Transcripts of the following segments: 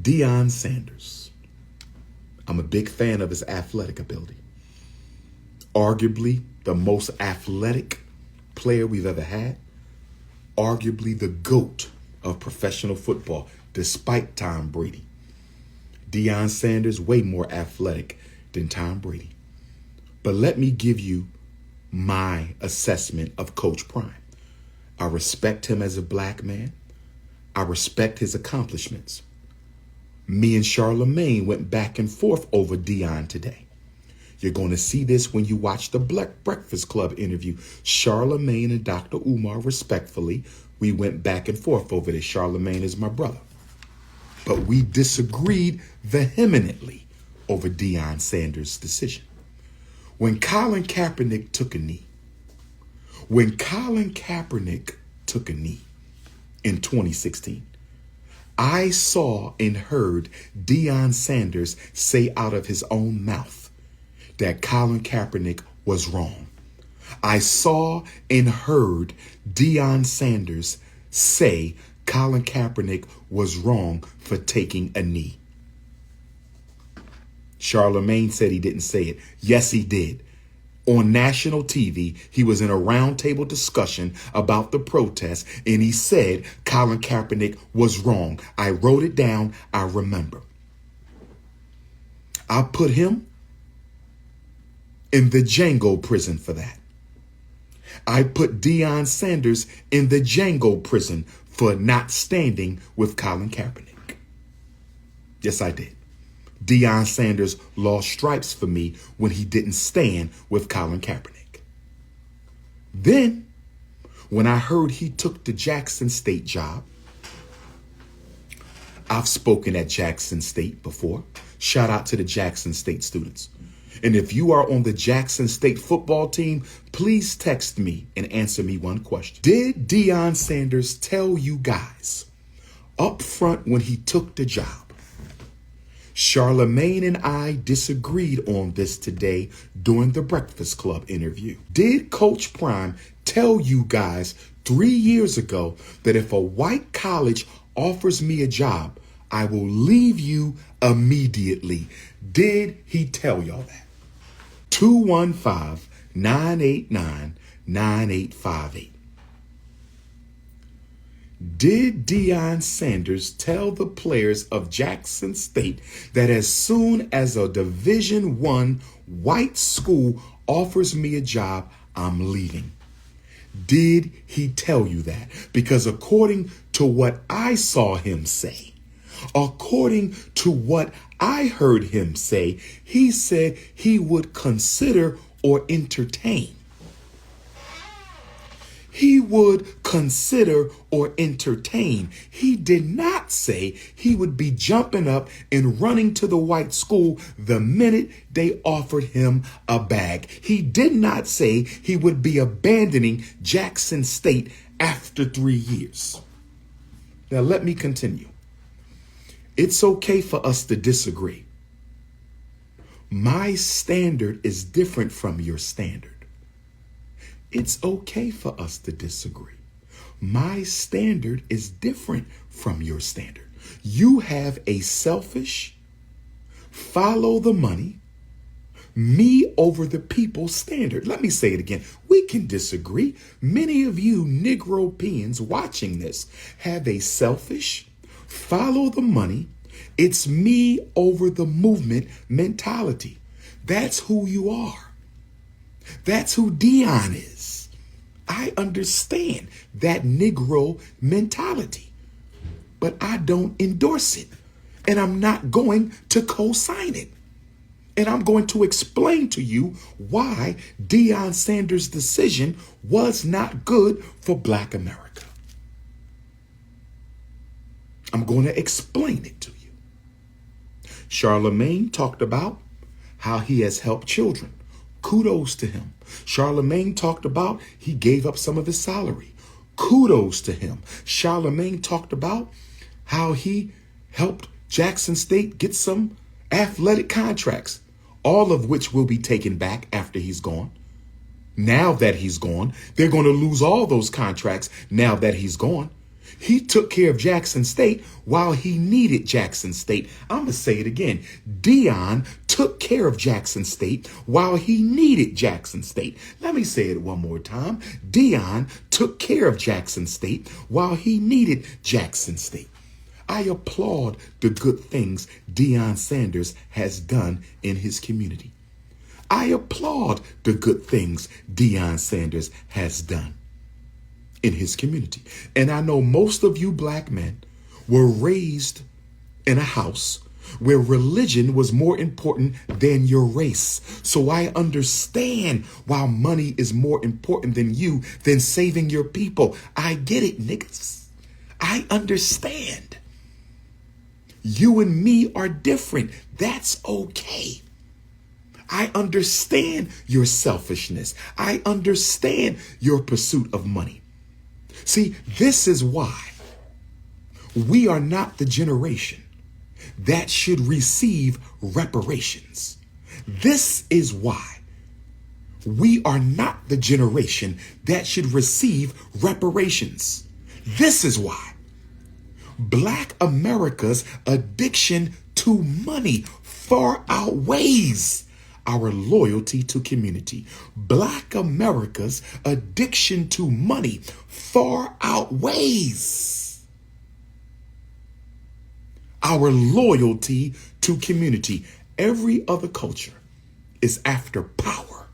Deion Sanders. I'm a big fan of his athletic ability. Arguably the most athletic player we've ever had. Arguably the GOAT of professional football, despite Tom Brady. Deion Sanders, way more athletic than Tom Brady. But let me give you my assessment of Coach Prime. I respect him as a black man. I respect his accomplishments. Me and Charlemagne went back and forth over Deion today. You're going to see this when you watch the Black Breakfast Club interview. Charlemagne and DR.UMAR, respectfully, we went back and forth over this. Charlemagne is my brother. But we disagreed vehemently over Deion Sanders' decision. When Colin Kaepernick took a knee, in 2016, I saw and heard Deion Sanders say out of his own mouth that Colin Kaepernick was wrong. I saw and heard Deion Sanders say Colin Kaepernick was wrong for taking a knee. Charlemagne said he didn't say it. Yes, he did. On national TV, he was in a roundtable discussion about the protest, and he said Colin Kaepernick was wrong. I wrote it down. I remember. I put him in the Django prison for that. I put Deion Sanders in the Django prison for not standing with Colin Kaepernick. Yes, I did. Deion Sanders lost stripes for me when he didn't stand with Colin Kaepernick. Then, when I heard he took the Jackson State job, I've spoken at Jackson State before. Shout out to the Jackson State students. And if you are on the Jackson State football team, please text me and answer me one question. Did Deion Sanders tell you guys up front when he took the job? Charlemagne and I disagreed on this today during the Breakfast Club interview. Did Coach Prime tell you guys 3 years ago that if a white college offers me a job, I will leave you immediately? Did he tell y'all that? 215-989-9858. Did Deion Sanders tell the players of Jackson State that as soon as a Division I white school offers me a job, I'm leaving? Did he tell you that? Because according to what I saw him say, according to what I heard him say, he said he would consider or entertain. He would consider or entertain. He did not say he would be jumping up and running to the white school the minute they offered him a bag. He did not say he would be abandoning Jackson State after 3 years. Now let me continue. It's okay for us to disagree. My standard is different from your standard. It's okay for us to disagree. My standard is different from your standard. You have a selfish, follow the money, me over the people standard. Let me say it again. We can disagree. Many of you Negropeans watching this have a selfish, follow the money, it's me over the movement mentality. That's who you are. That's who Deion is. I understand that Negro mentality, but I don't endorse it. And I'm not going to co-sign it. And I'm going to explain to you why Deion Sanders' decision was not good for Black America. I'm going to explain it to you. Charlemagne talked about how he has helped children. Kudos to him. Charlemagne talked about he gave up some of his salary. Kudos to him. Charlemagne talked about how he helped Jackson State get some athletic contracts, all of which will be taken back after he's gone. Now that he's gone, they're going to lose all those contracts now that he's gone. He took care of Jackson State while he needed Jackson State. I'm going to say it again. Dion took care of Jackson State while he needed Jackson State. Let me say it one more time. Dion took care of Jackson State while he needed Jackson State. I applaud the good things Deion Sanders has done in his community. I applaud the good things Deion Sanders has done in his community. And I know most of you black men were raised in a house where religion was more important than your race. So I understand why money is more important than you, than saving your people. I get it, niggas. I understand. You and me are different. That's okay. I understand your selfishness. I understand your pursuit of money. See, this is why we are not the generation that should receive reparations. This is why we are not the generation that should receive reparations. This is why Black America's addiction to money far outweighs our loyalty to community. Black America's addiction to money far outweighs our loyalty to community. Every other culture is after power.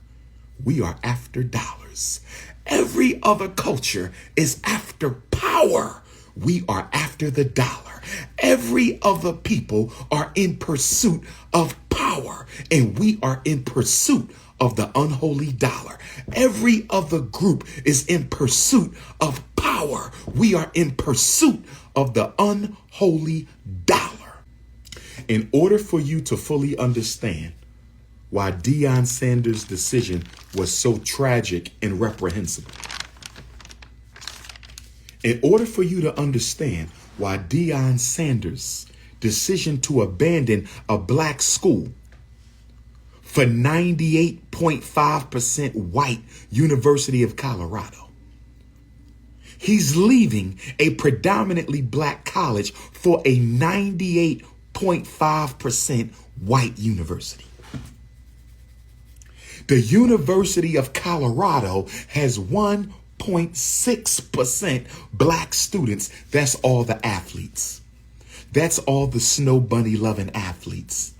We are after dollars. Every other culture is after power. We are after the dollar. Every other people are in pursuit of power, and we are in pursuit of the unholy dollar. Every other group is in pursuit of power. We are in pursuit of the unholy dollar. In order for you to fully understand why Deion Sanders' decision was so tragic and reprehensible, in order for you to understand why Deion Sanders' decision to abandon a black school for 98.5% white University of Colorado, he's leaving a predominantly black college for a 98.5% white university. The University of Colorado has 1.6% black students. That's all the athletes. That's all the snow bunny loving athletes.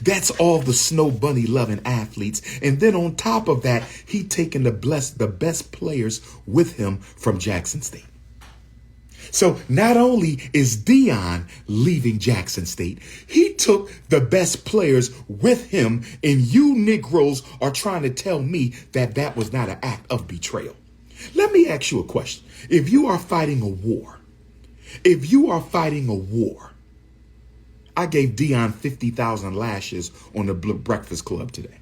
That's all the snow bunny loving athletes. And then on top of that, he taken the best players with him from Jackson State. So not only is Deion leaving Jackson State, he took the best players with him, and you Negroes are trying to tell me that that was not an act of betrayal. Let me ask you a question. If you are fighting a war, I gave Deion 50,000 lashes on the Breakfast Club today.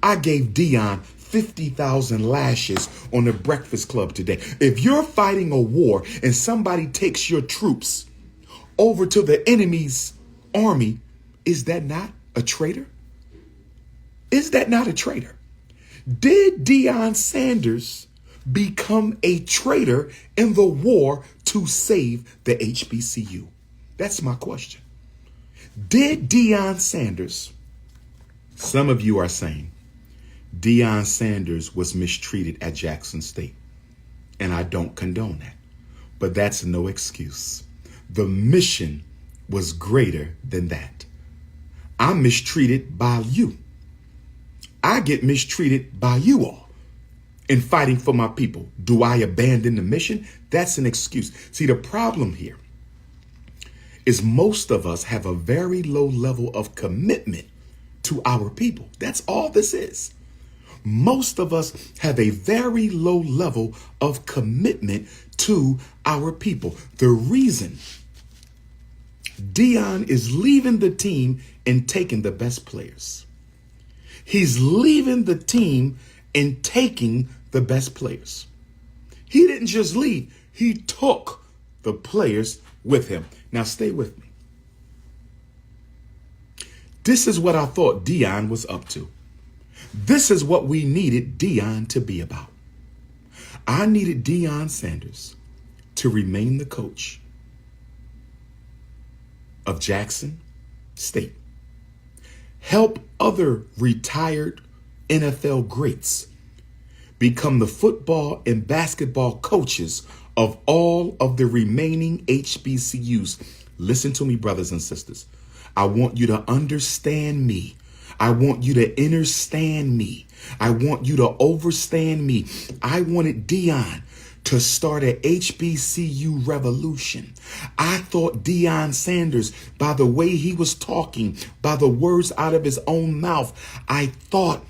I gave Deion 50,000 lashes on the Breakfast Club today. If you're fighting a war and somebody takes your troops over to the enemy's army, is that not a traitor? Is that not a traitor? Did Deion Sanders become a traitor in the war to save the HBCU? That's my question. Did Deion Sanders, some of you are saying, Deion Sanders was mistreated at Jackson State, and I don't condone that, but that's no excuse. The mission was greater than that. I'm mistreated by you. I get mistreated by you all in fighting for my people. Do I abandon the mission? That's an excuse. See, the problem here is most of us have a very low level of commitment to our people. That's all this is. Most of us have a very low level of commitment to our people. The reason Deion is leaving the team and taking the best players. He's leaving the team and taking the best players. He didn't just leave. He took the players with him. Now stay with me. This is what I thought Deion was up to. This is what we needed Deion to be about. I needed Deion Sanders to remain the coach of Jackson State. Help other retired NFL greats become the football and basketball coaches of all of the remaining HBCUs. Listen to me, brothers and sisters. I want you to understand me. I want you to understand me. I want you to overstand me. I wanted Deion to start an HBCU revolution. I thought Deion Sanders, by the way he was talking, by the words out of his own mouth, I thought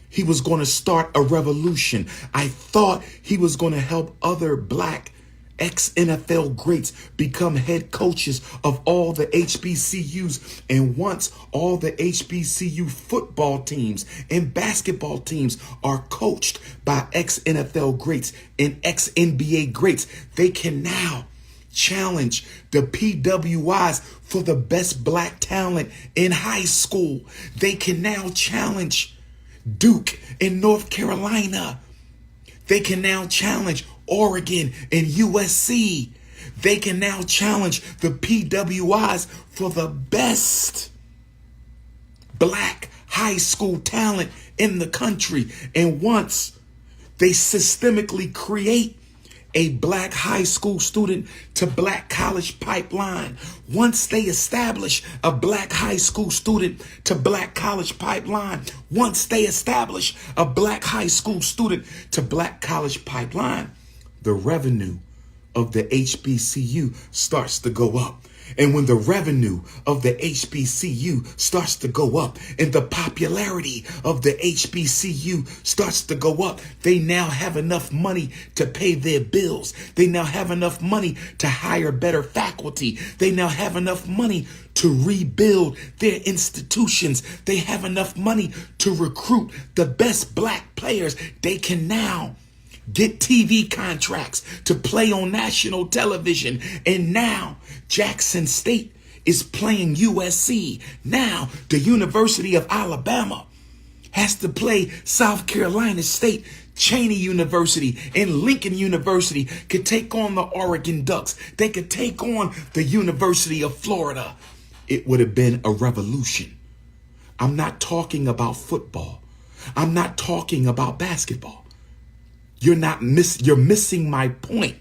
he was going to start a revolution. I thought he was going to help other black ex-NFL greats become head coaches of all the HBCUs. And once all the HBCU football teams and basketball teams are coached by ex-NFL greats and ex-NBA greats, they can now challenge the PWIs for the best black talent in high school. They can now challenge Duke in North Carolina. They can now challenge Oregon and USC. They can now challenge the PWIs for the best black high school talent in the country. And once they systemically create a black high school student to black college pipeline, once they establish a black high school student to black college pipeline, once they establish a black high school student to black college pipeline, the revenue of the HBCU starts to go up. And when the revenue of the HBCU starts to go up and the popularity of the HBCU starts to go up, they now have enough money to pay their bills. They now have enough money to hire better faculty. They now have enough money to rebuild their institutions. They have enough money to recruit the best black players. They can now get TV contracts to play on national television. And now Jackson State is playing USC. Now the University of Alabama has to play South Carolina State. Cheney University and Lincoln University could take on the Oregon Ducks. They could take on the University of Florida. It would have been a revolution. I'm not talking about football. I'm not talking about basketball. You're missing my point.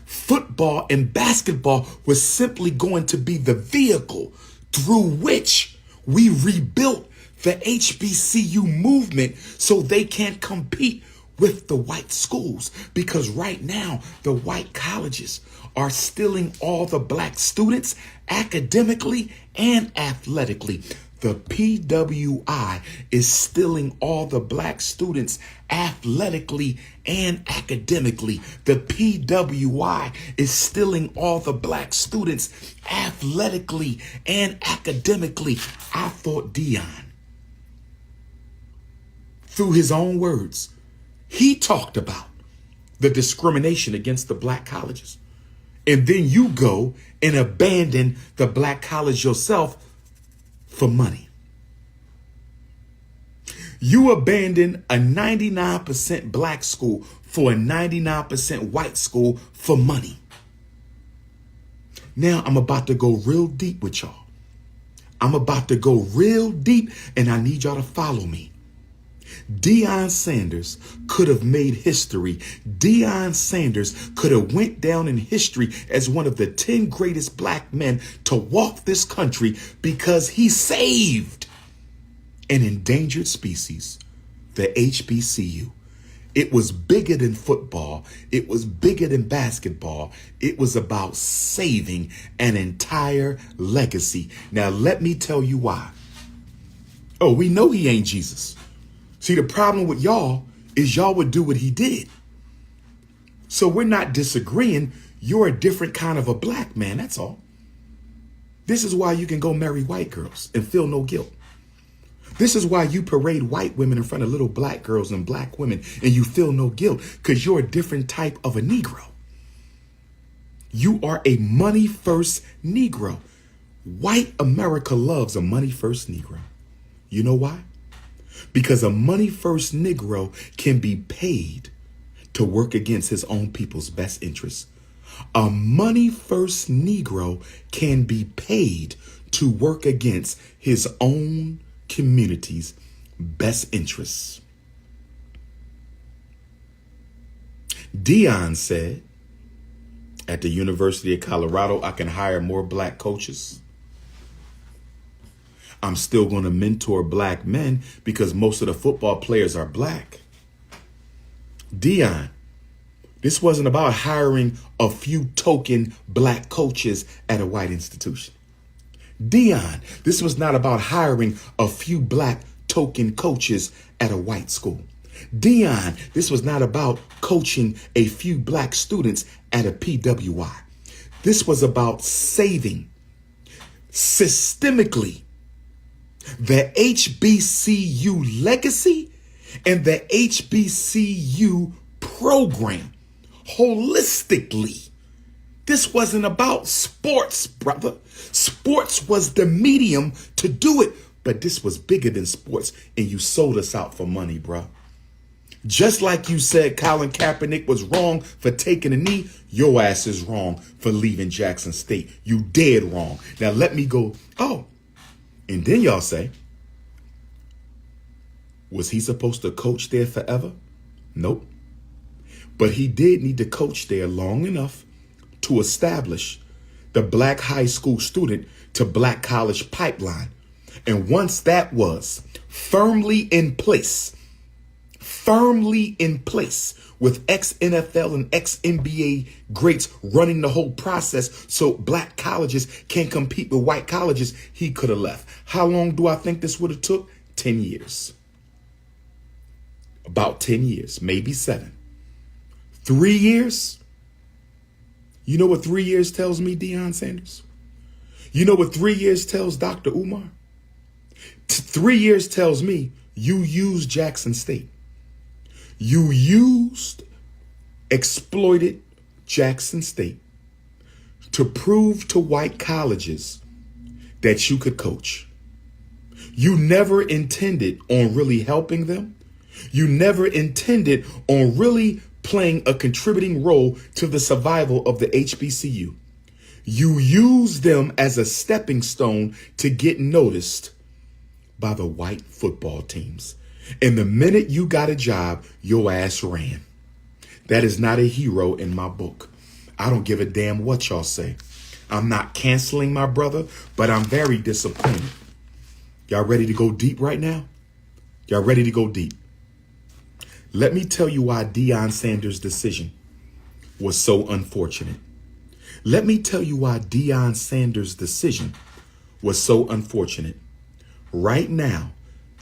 Football and basketball was simply going to be the vehicle through which we rebuilt the HBCU movement so they can't compete with the white schools. Because right now, the white colleges are stealing all the black students academically and athletically. The PWI is stealing all the black students athletically and academically. The PWI is stealing all the black students athletically and academically. I thought Deion, through his own words, he talked about the discrimination against the black colleges. And then you go and abandon the black college yourself for money. You abandon a 99% black school for a 99% white school for money. Now I'm about to go real deep with y'all. I'm about to go real deep and I need y'all to follow me. Deion Sanders could have made history. Deion Sanders could have went down in history as one of the 10 greatest black men to walk this country because he saved an endangered species, the HBCU. It was bigger than football. It was bigger than basketball. It was about saving an entire legacy. Now, let me tell you why. Oh, we know he ain't Jesus. See, the problem with y'all is y'all would do what he did. So we're not disagreeing. You're a different kind of a black man. That's all. This is why you can go marry white girls and feel no guilt. This is why you parade white women in front of little black girls and black women and you feel no guilt, because you're a different type of a Negro. You are a money first Negro. White America loves a money first Negro. You know why? Because a money first Negro can be paid to work against his own people's best interests. A money-first Negro can be paid to work against his own community's best interests. Dion said, at the University of Colorado, I can hire more black coaches. I'm still going to mentor black men because most of the football players are black. Dion, this wasn't about hiring a few token black coaches at a white institution. Dion, this was not about hiring a few black token coaches at a white school. Dion, this was not about coaching a few black students at a PWI. This was about saving systemically the HBCU legacy and the HBCU program holistically. This wasn't about sports, brother. Sports was the medium to do it, but this was bigger than sports, and you sold us out for money, bro. Just like you said Colin Kaepernick was wrong for taking a knee, your ass is wrong for leaving Jackson State. You dead wrong. Now let me go. Oh, and then y'all say, was he supposed to coach there forever? Nope. But he did need to coach there long enough to establish the black high school student to black college pipeline. And once that was firmly in place with ex-NFL and ex-NBA greats running the whole process so black colleges can compete with white colleges, he could have left. How long do I think this would have took? 10 years. About 10 years, maybe 7. 3 years? You know what 3 years tells me, Deion Sanders? You know what 3 years tells Dr. Umar? 3 years tells me you used Jackson State. You exploited Jackson State to prove to white colleges that you could coach. You never intended on really helping them. You never intended on really playing a contributing role to the survival of the HBCU. You used them as a stepping stone to get noticed by the white football teams. And the minute you got a job, your ass ran. That is not a hero in my book. I don't give a damn what y'all say. I'm not canceling my brother, but I'm very disappointed. Y'all ready to go deep right now? Y'all ready to go deep? Let me tell you why Deion Sanders' decision was so unfortunate. Let me tell you why Deion Sanders' decision was so unfortunate. Right now,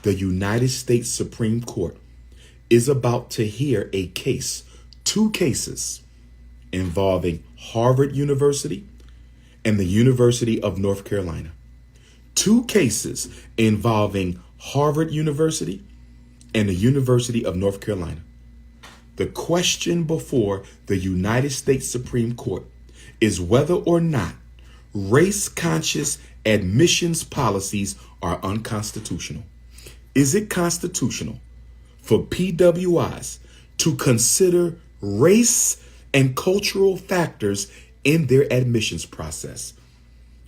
the United States Supreme Court is about to hear a case, 2 cases involving Harvard University and the University of North Carolina. 2 cases involving Harvard University and the University of North Carolina. The question before the United States Supreme Court is whether or not race-conscious admissions policies are unconstitutional. Is it constitutional for PWIs to consider race and cultural factors in their admissions process?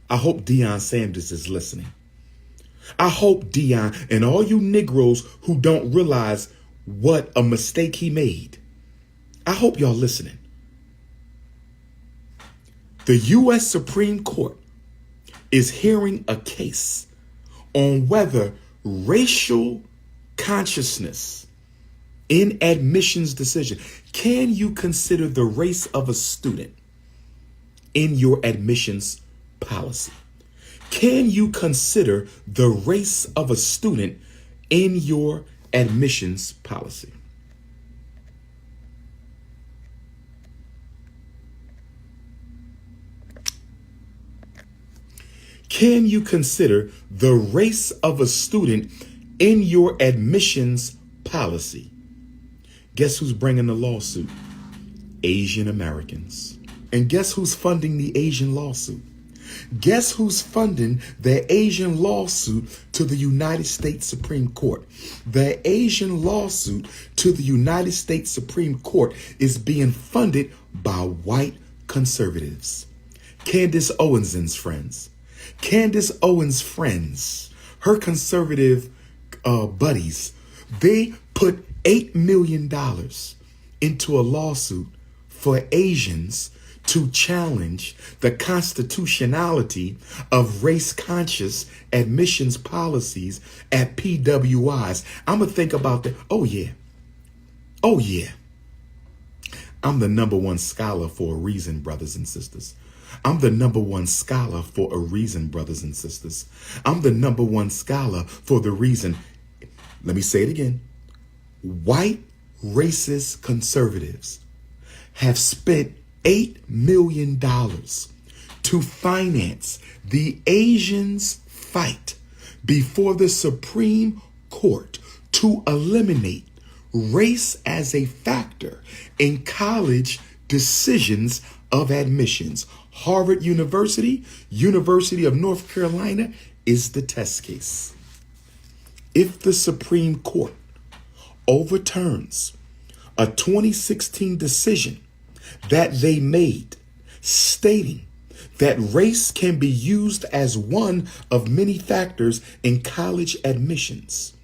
I hope Deion Sanders is listening. I hope Deion and all you Negroes who don't realize what a mistake he made, I hope y'all listening. The U.S. Supreme Court is hearing a case on whether racial consciousness in admissions decision. Can you consider the race of a student in your admissions policy? Can you consider the race of a student in your admissions policy? Can you consider the race of a student in your admissions policy? Guess who's bringing the lawsuit? Asian Americans. And guess who's funding the Asian lawsuit? Guess who's funding the Asian lawsuit to the United States Supreme Court? The Asian lawsuit to the United States Supreme Court is being funded by white conservatives. Candace Owens's friends. Candace Owens' friends, her conservative buddies, they put $8 million into a lawsuit for Asians to challenge the constitutionality of race-conscious admissions policies at PWIs. I'm going to think about that. Oh, yeah. Oh, yeah. I'm the #1 scholar for a reason, brothers and sisters. I'm the #1 scholar for a reason, brothers and sisters. I'm the #1 scholar for the reason. Let me say it again. White racist conservatives have spent $8 million to finance the Asians' fight before the Supreme Court to eliminate race as a factor in college decisions of admissions. Harvard University, University of North Carolina is the test case. If the Supreme Court overturns a 2016 decision that they made stating that race can be used as one of many factors in college admissions.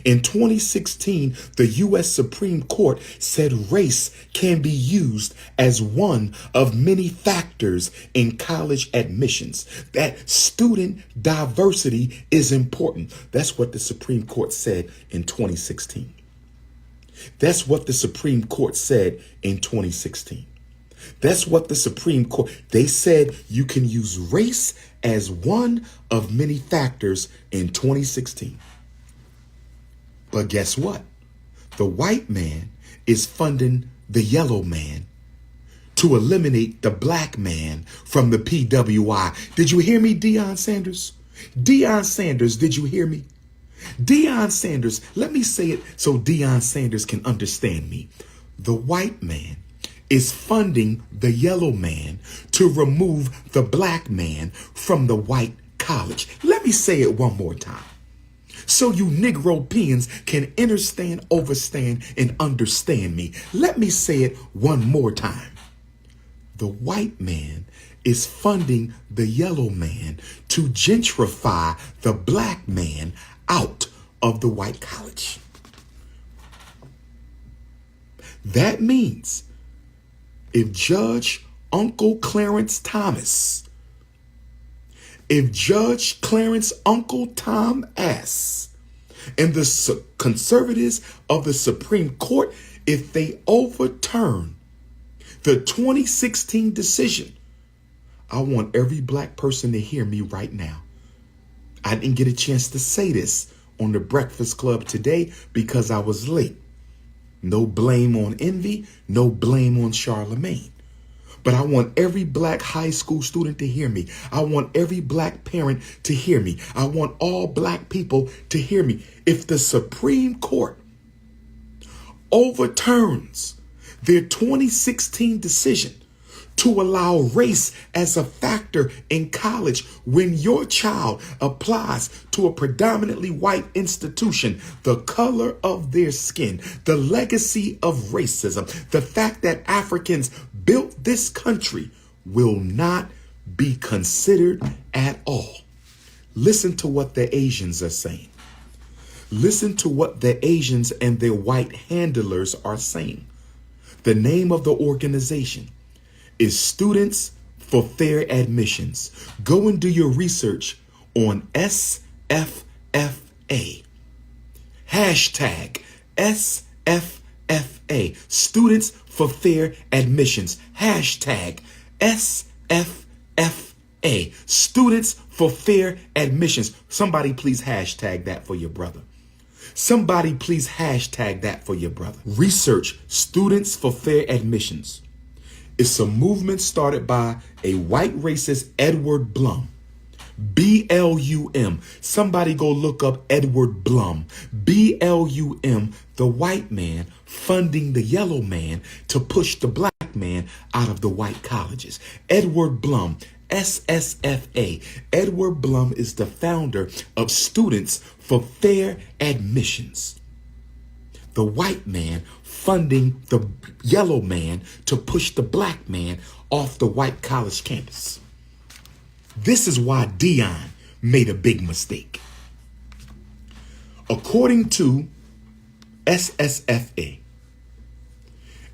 In 2016, the U.S. Supreme Court said race can be used as one of many factors in college admissions, that student diversity is important. That's what the Supreme Court said in 2016. That's what the Supreme Court said in 2016. That's what the Supreme Court, they said you can use race as one of many factors in 2016. But guess what? The white man is funding the yellow man to eliminate the black man from the PWI. Did you hear me, Deion Sanders? Deion Sanders, did you hear me? Deion Sanders, let me say it so Deion Sanders can understand me. The white man is funding the yellow man to remove the black man from the white college. Let me say it one more time, so you Negropeans can understand, overstand, and understand me. Let me say it one more time. The white man is funding the yellow man to gentrify the black man out of the white college. That means if Judge Uncle Clarence Thomas, if Judge Clarence Uncle Tom S. and the conservatives of the Supreme Court, if they overturn the 2016 decision, I want every black person to hear me right now. I didn't get a chance to say this on the Breakfast Club today because I was late. No blame on Envy, no blame on Charlemagne. But I want every black high school student to hear me. I want every black parent to hear me. I want all black people to hear me. If the Supreme Court overturns their 2016 decision to allow race as a factor in college when your child applies to a predominantly white institution, the color of their skin, the legacy of racism, the fact that Africans built this country will not be considered at all. Listen to what the Asians are saying. Listen to what the Asians and their white handlers are saying. The name of the organization is Students for Fair Admissions. Go and do your research on SFFA. Hashtag SFFA. Students for Fair Admissions. Hashtag SFFA. Students for Fair Admissions. Somebody please hashtag that for your brother. Somebody please hashtag that for your brother. Research Students for Fair Admissions. It's a movement started by a white racist Edward Blum. B-L-U-M. Somebody go look up Edward Blum. B-L-U-M, the white man funding the yellow man to push the black man out of the white colleges. Edward Blum, SSFA. Edward Blum is the founder of Students for Fair Admissions. The white man funding the yellow man to push the black man off the white college campus. This is why Dion made a big mistake. According to SSFA,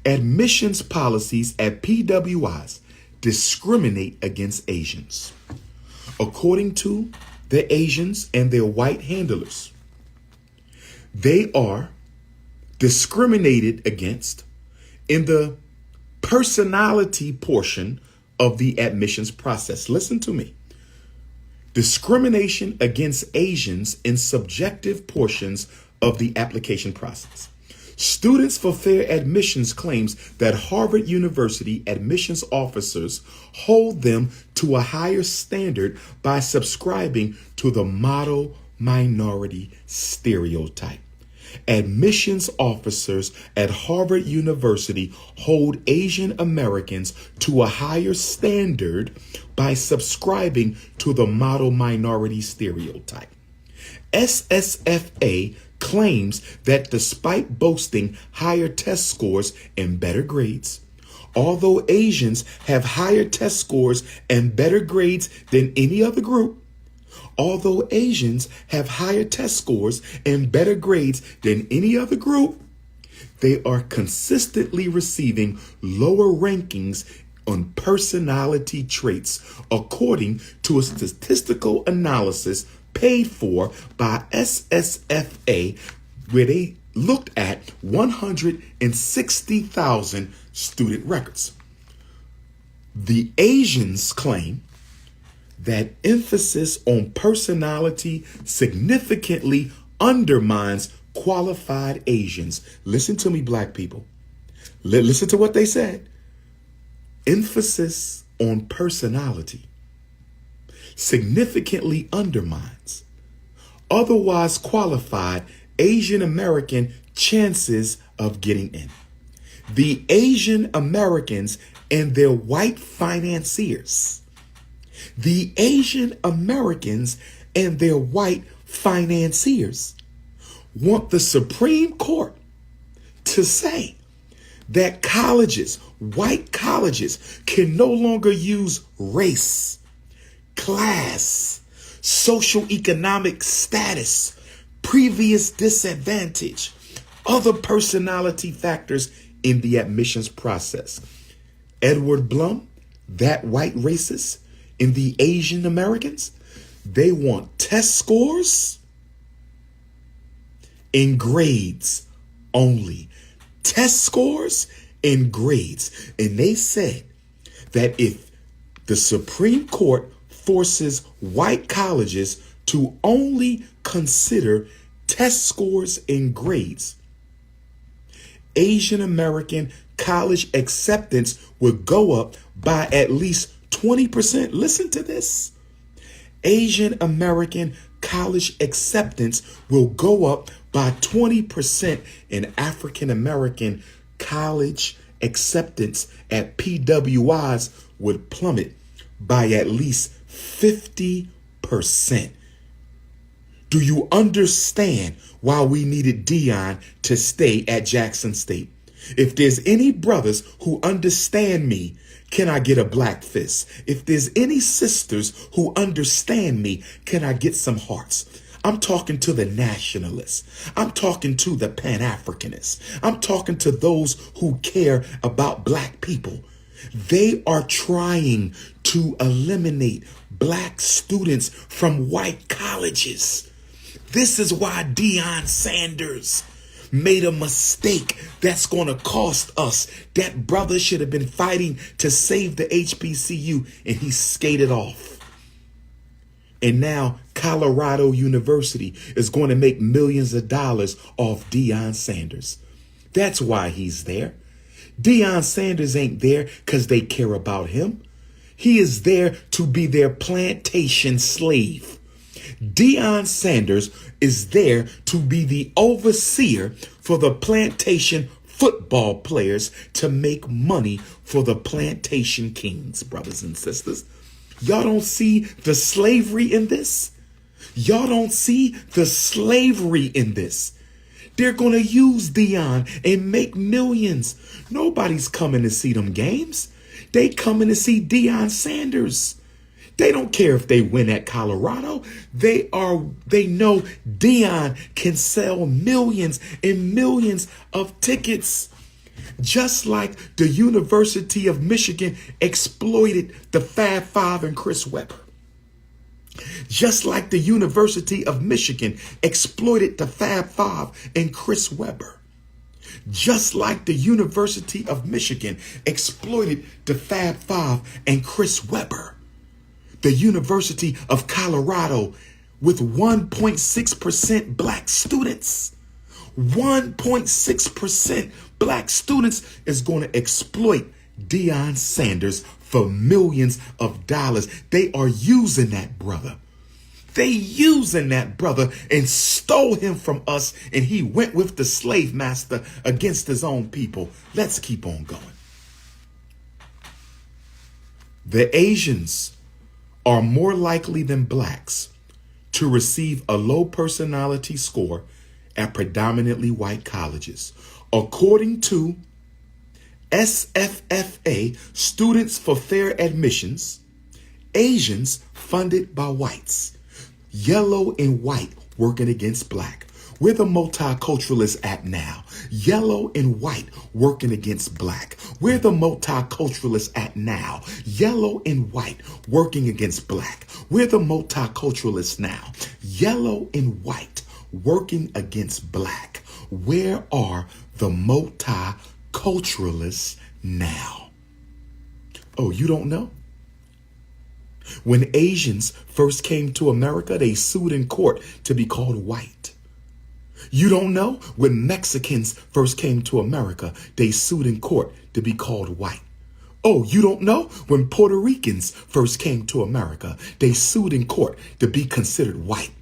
admissions policies at PWIs discriminate against Asians. According to the Asians and their white handlers, they are discriminated against in the personality portion of the admissions process. Listen to me. Discrimination against Asians in subjective portions of the application process. Students for Fair Admissions claims that Harvard University admissions officers hold them to a higher standard by subscribing to the model minority stereotype. Admissions officers at Harvard University hold Asian Americans to a higher standard by subscribing to the model minority stereotype. SSFA claims that despite boasting higher test scores and better grades, although Asians have higher test scores and better grades than any other group, although Asians have higher test scores and better grades than any other group, they are consistently receiving lower rankings on personality traits, according to a statistical analysis paid for by SSFA, where they looked at 160,000 student records. The Asians claim that emphasis on personality significantly undermines qualified Asians. Listen to me, black people. Listen to what they said. Emphasis on personality significantly undermines otherwise qualified Asian American chances of getting in. The Asian Americans and their white financiers. The Asian Americans and their white financiers want the Supreme Court to say that colleges, white colleges, can no longer use race, class, socioeconomic status, previous disadvantage, other personality factors in the admissions process. Edward Blum, that white racist, and the Asian Americans, they want test scores and grades only. Test scores and grades. And they said that if the Supreme Court forces white colleges to only consider test scores and grades, Asian American college acceptance would go up by at least 20%. Listen to this. Asian American college acceptance will go up by 20%, and African American college acceptance at PWIs would plummet by at least 50%. Do you understand why we needed Dion to stay at Jackson State? If there's any brothers who understand me, can I get a black fist? If there's any sisters who understand me, can I get some hearts? I'm talking to the nationalists. I'm talking to the Pan-Africanists. I'm talking to those who care about black people. They are trying to eliminate black students from white colleges. This is why Deion Sanders made a mistake that's going to cost us. That brother should have been fighting to save the HBCU, and he skated off. And now Colorado University is going to make millions of dollars off Deion Sanders. That's why he's there. Deion Sanders ain't there because they care about him. He is there to be their plantation slave. Deion Sanders is there to be the overseer for the plantation football players to make money for the plantation kings, brothers and sisters. Y'all don't see the slavery in this? Y'all don't see the slavery in this? They're going to use Dion and make millions. Nobody's coming to see them games. They coming to see Deion Sanders. They don't care if they win at Colorado. They know Dion can sell millions and millions of tickets. Just like the University of Michigan exploited the Fab Five and Chris Webber. Just like the University of Michigan exploited the Fab Five and Chris Webber. Just like the University of Michigan exploited the Fab Five and Chris Webber. The University of Colorado with 1.6% black students. 1.6% black students is going to exploit Deion Sanders for millions of dollars. They are using that brother. They using that brother and stole him from us, and he went with the slave master against his own people. Let's keep on going. The Asians are more likely than blacks to receive a low personality score at predominantly white colleges. According to SFFA, Students for Fair Admissions, Asians funded by whites, yellow and white working against black. Where the multiculturalists at now? Yellow and white working against black. Where the multiculturalists at now? Yellow and white working against black. Where the multiculturalists now? Yellow and white working against black. Where are the multiculturalists now? Oh, you don't know? When Asians first came to America, they sued in court to be called white. You don't know? When Mexicans first came to America, they sued in court to be called white. Oh, you don't know? When Puerto Ricans first came to America, they sued in court to be considered white.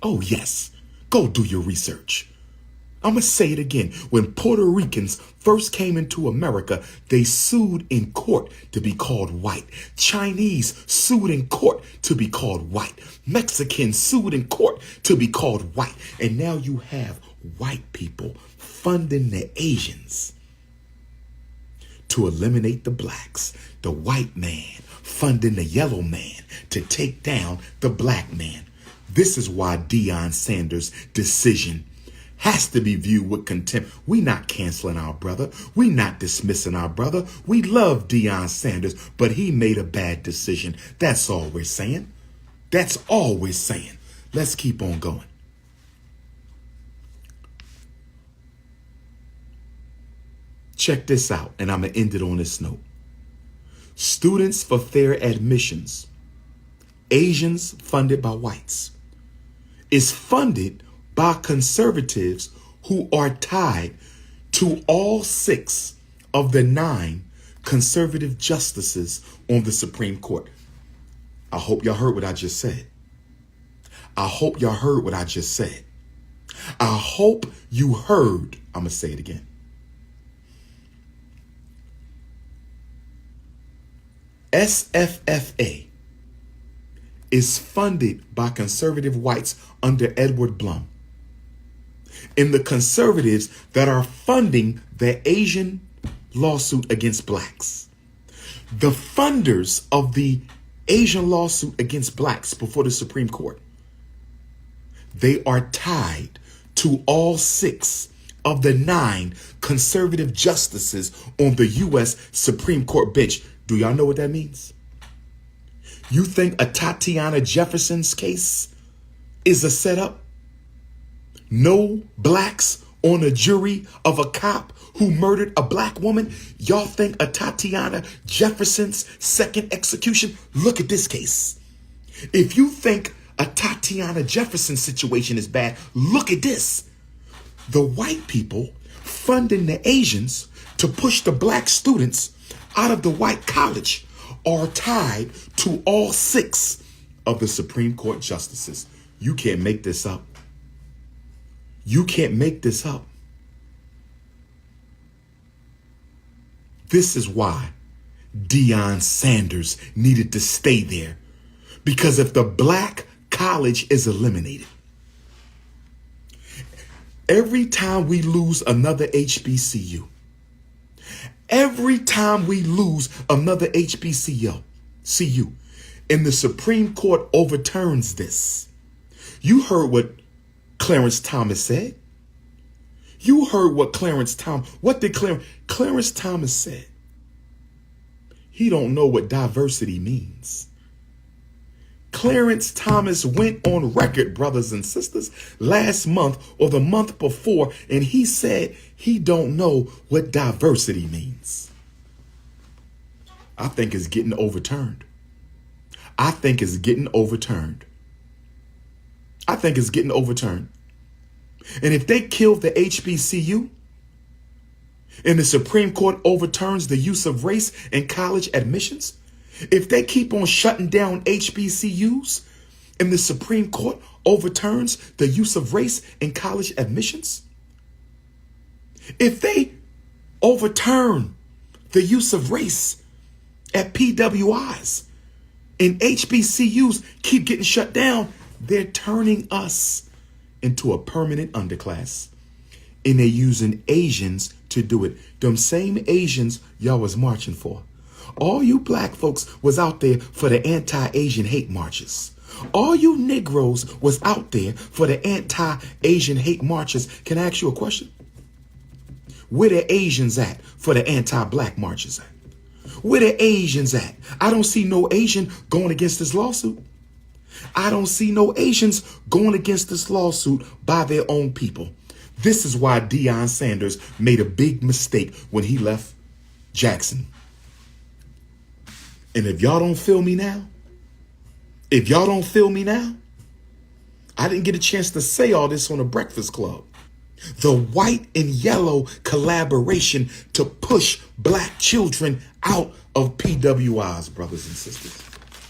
Oh, yes. Go do your research. I'm going to say it again. When Puerto Ricans first came into America, they sued in court to be called white. Chinese sued in court to be called white. Mexicans sued in court to be called white. And now you have white people funding the Asians to eliminate the blacks. The white man funding the yellow man to take down the black man. This is why Deion Sanders' decision has to be viewed with contempt. We not canceling our brother. We not dismissing our brother. We love Deion Sanders, but he made a bad decision. That's all we're saying. That's all we're saying. Let's keep on going. Check this out, and I'm going to end it on this note. Students for Fair Admissions, Asians funded by whites, is funded by conservatives who are tied to all 6 of the 9 conservative justices on the Supreme Court. I hope y'all heard what I just said. I hope y'all heard what I just said. I hope you heard. I'm going to say it again. SFFA is funded by conservative whites under Edward Blum. And the conservatives that are funding the Asian lawsuit against blacks. The funders of the Asian lawsuit against blacks before the Supreme Court, they are tied to all 6 of the 9 conservative justices on the U.S. Supreme Court bench. Do y'all know what that means? You think a Tatiana Jefferson's case is a setup? No blacks on a jury of a cop who murdered a black woman? Y'all think a Tatiana Jefferson's second execution? Look at this case. If you think a Tatiana Jefferson situation is bad, look at this. The white people funding the Asians to push the black students out of the white college are tied to all 6 of the Supreme Court justices. You can't make this up. You can't make this up. This is why Deion Sanders needed to stay there. Because if the black college is eliminated, every time we lose another HBCU, every time we lose another HBCU, and the Supreme Court overturns this, you heard what Clarence Thomas said. You heard what what did Clarence Thomas said? He don't know what diversity means. Clarence Thomas went on record, brothers and sisters, last month or the month before, and he said he don't know what diversity means. I think it's getting overturned. I think it's getting overturned. I think it's getting overturned. And if they kill the HBCU and the Supreme Court overturns the use of race in college admissions, if they keep on shutting down HBCUs and the Supreme Court overturns the use of race in college admissions, if they overturn the use of race at PWIs and HBCUs keep getting shut down, they're turning us into a permanent underclass. And they're using Asians to do it. Them same Asians y'all was marching for. All you black folks was out there for the anti-Asian hate marches. All you Negroes was out there for the anti-Asian hate marches. Can I ask you a question? Where the Asians at for the anti-black marches at? Where the Asians at? I don't see no Asian going against this lawsuit. I don't see no Asians going against this lawsuit by their own people. This is why Deion Sanders made a big mistake when he left Jackson. And if y'all don't feel me now, I didn't get a chance to say all this on the Breakfast Club. The white and yellow collaboration to push black children out of PWIs, brothers and sisters.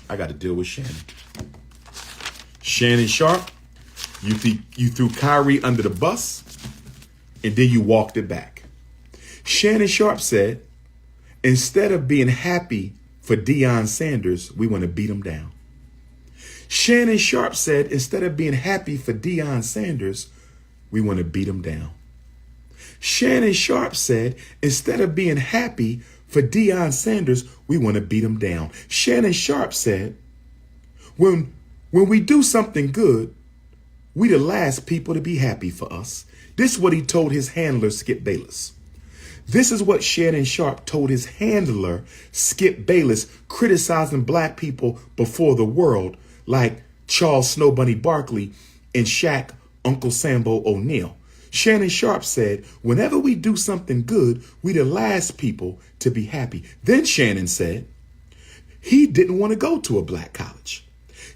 I got to deal with Shannon. Shannon Sharp, you threw Kyrie under the bus, and then you walked it back. Shannon Sharp said, instead of being happy for Deion Sanders, we want to beat him down. Shannon Sharp said, instead of being happy for Deion Sanders, we want to beat him down. Shannon Sharp said, instead of being happy for Deion Sanders, we want to beat him down. Shannon Sharp said, when we do something good, we the last people to be happy for us. This is what he told his handler, Skip Bayless. This is what Shannon Sharp told his handler, Skip Bayless, criticizing black people before the world, like Charles Snow Bunny Barkley and Shaq Uncle Sambo O'Neal. Shannon Sharp said, whenever we do something good, we the last people to be happy. Then Shannon said he didn't want to go to a black college.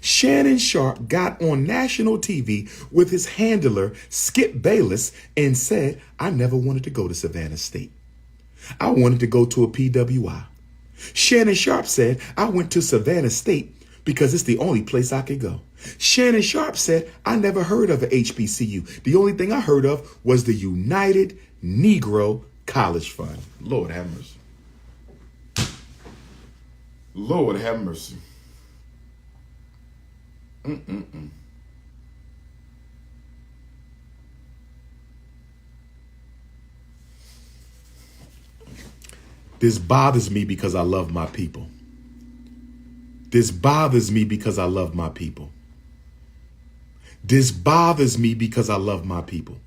Shannon Sharp got on national TV with his handler, Skip Bayless, and said, I never wanted to go to Savannah State. I wanted to go to a PWI. Shannon Sharp said, I went to Savannah State because it's the only place I could go. Shannon Sharp said, I never heard of a HBCU. The only thing I heard of was the United Negro College Fund. Lord have mercy. Lord have mercy. This bothers me because I love my people. This bothers me because I love my people. This bothers me because I love my people.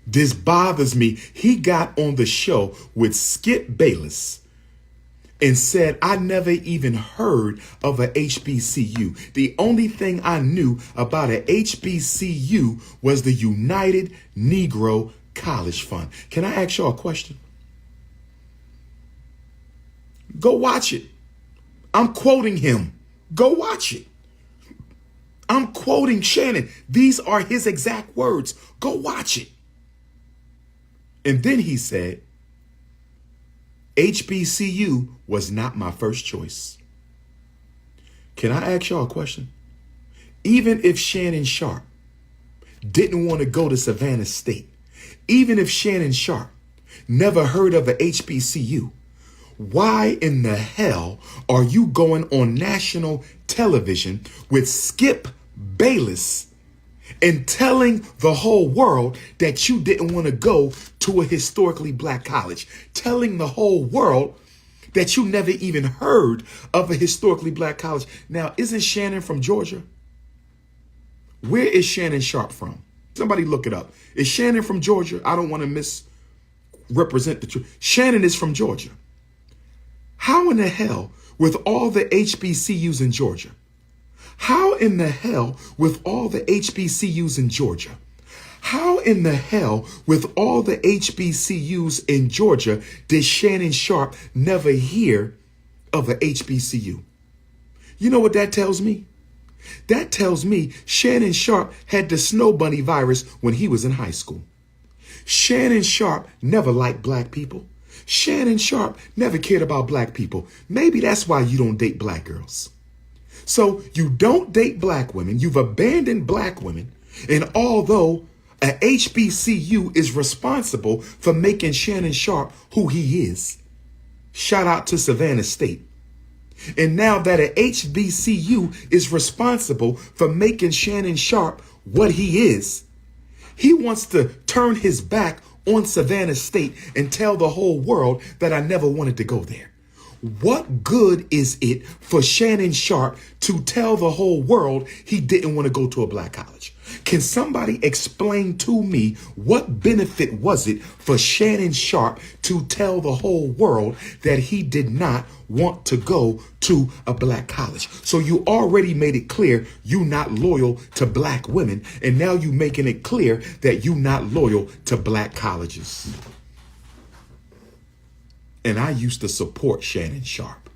This bothers me. He got on the show with Skip Bayless and said, I never even heard of a HBCU. The only thing I knew about a HBCU was the United Negro College Fund. Can I ask y'all a question? Go watch it. I'm quoting him. Go watch it. I'm quoting Shannon. These are his exact words. Go watch it. And then he said, HBCU was not my first choice. Can I ask y'all a question? Even if Shannon Sharp didn't want to go to Savannah State, even if Shannon Sharp never heard of a HBCU, Why in the hell are you going on national television with Skip Bayless and telling the whole world that you didn't want to go to a historically black college, telling the whole world that you never even heard of a historically black college? Now, isn't Shannon from Georgia? Where is Shannon Sharp from? Somebody look it up. Is Shannon from Georgia? I don't want to misrepresent the truth. Shannon is from Georgia. How in the hell, with all the HBCUs in Georgia, how in the hell, with all the HBCUs in Georgia, how in the hell, with all the HBCUs in Georgia, did Shannon Sharp never hear of a HBCU? You know what that tells me? That tells me Shannon Sharp had the snow bunny virus when he was in high school. Shannon Sharp never liked black people. Shannon Sharp never cared about black people. Maybe that's why you don't date black girls. So you don't date black women. You've abandoned black women. And although a HBCU is responsible for making Shannon Sharp who he is, shout out to Savannah State. And now that a HBCU is responsible for making Shannon Sharp what he is, he wants to turn his back on Savannah State and tell the whole world that I never wanted to go there. What good is it for Shannon Sharp to tell the whole world he didn't want to go to a black college? Can somebody explain to me what benefit was it for Shannon Sharp to tell the whole world that he did not want to go to a black college? So you already made it clear you're not loyal to black women, and now you're making it clear that you're not loyal to black colleges. And I used to support Shannon Sharp,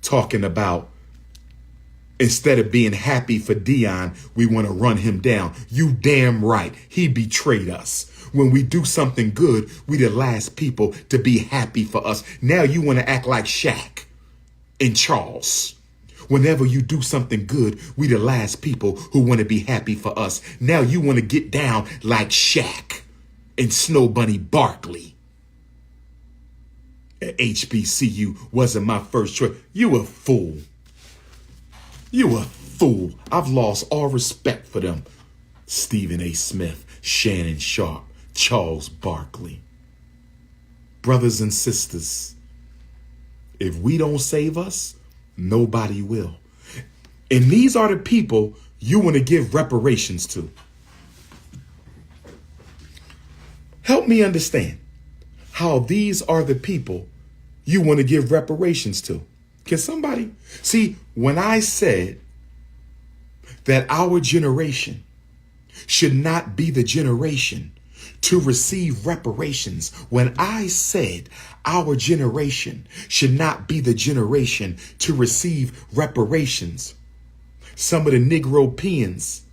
talking about instead of being happy for Dion, we want to run him down. You damn right. He betrayed us. When we do something good, we the last people to be happy for us. Now you want to act like Shaq and Charles. Whenever you do something good, we the last people who want to be happy for us. Now you want to get down like Shaq and Snow Bunny Barkley. HBCU wasn't my first choice. You a fool. You a fool. I've lost all respect for them. Stephen A. Smith, Shannon Sharp, Charles Barkley. Brothers and sisters, if we don't save us, nobody will. And these are the people you want to give reparations to. Help me understand how these are the people you want to give reparations to. Can somebody see, when I said that our generation should not be the generation to receive reparations, when I said our generation should not be the generation to receive reparations, some of the Negro peons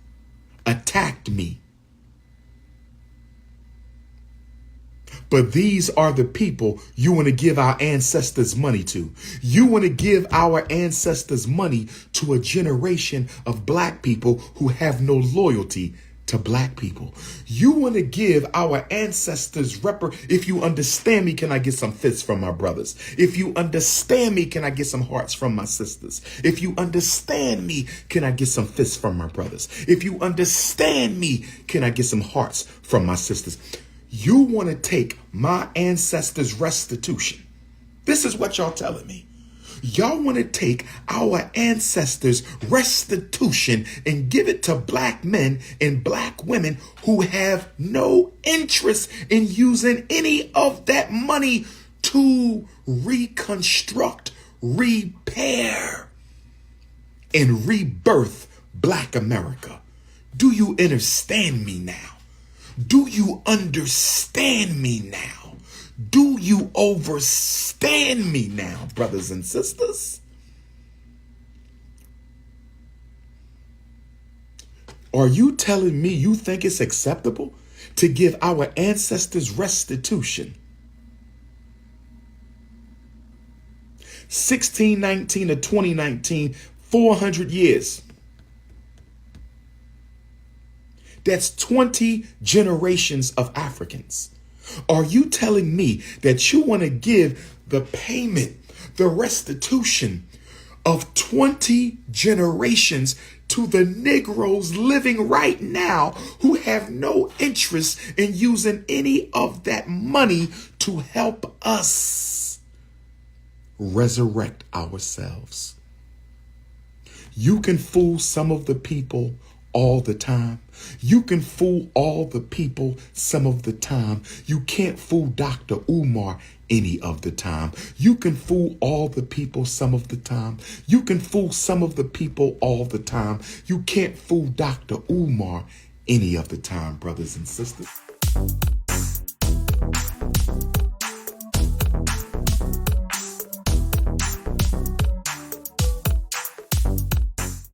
attacked me. But these are the people you want to give our ancestors money to. You want to give our ancestors money to a generation of black people who have no loyalty to black people. You want to give our ancestors if you understand me, can I get some fists from my brothers? If you understand me, can I get some hearts from my sisters? If you understand me, can I get some fists from my brothers? If you understand me, can I get some hearts from my sisters? You want to take my ancestors' restitution. This is what y'all telling me. Y'all want to take our ancestors' restitution and give it to black men and black women who have no interest in using any of that money to reconstruct, repair, and rebirth black America. Do you understand me now? Do you understand me now? Do you overstand me now, brothers and sisters? Are you telling me you think it's acceptable to give our ancestors restitution? 1619 to 2019, 400 years. That's 20 generations of Africans. Are you telling me that you want to give the payment, the restitution of 20 generations to the Negroes living right now who have no interest in using any of that money to help us resurrect ourselves? You can fool some of the people all the time. You can fool all the people some of the time. You can't fool DR.UMAR any of the time. You can fool all the people some of the time. You can fool some of the people all the time. You can't fool DR.UMAR any of the time, brothers and sisters.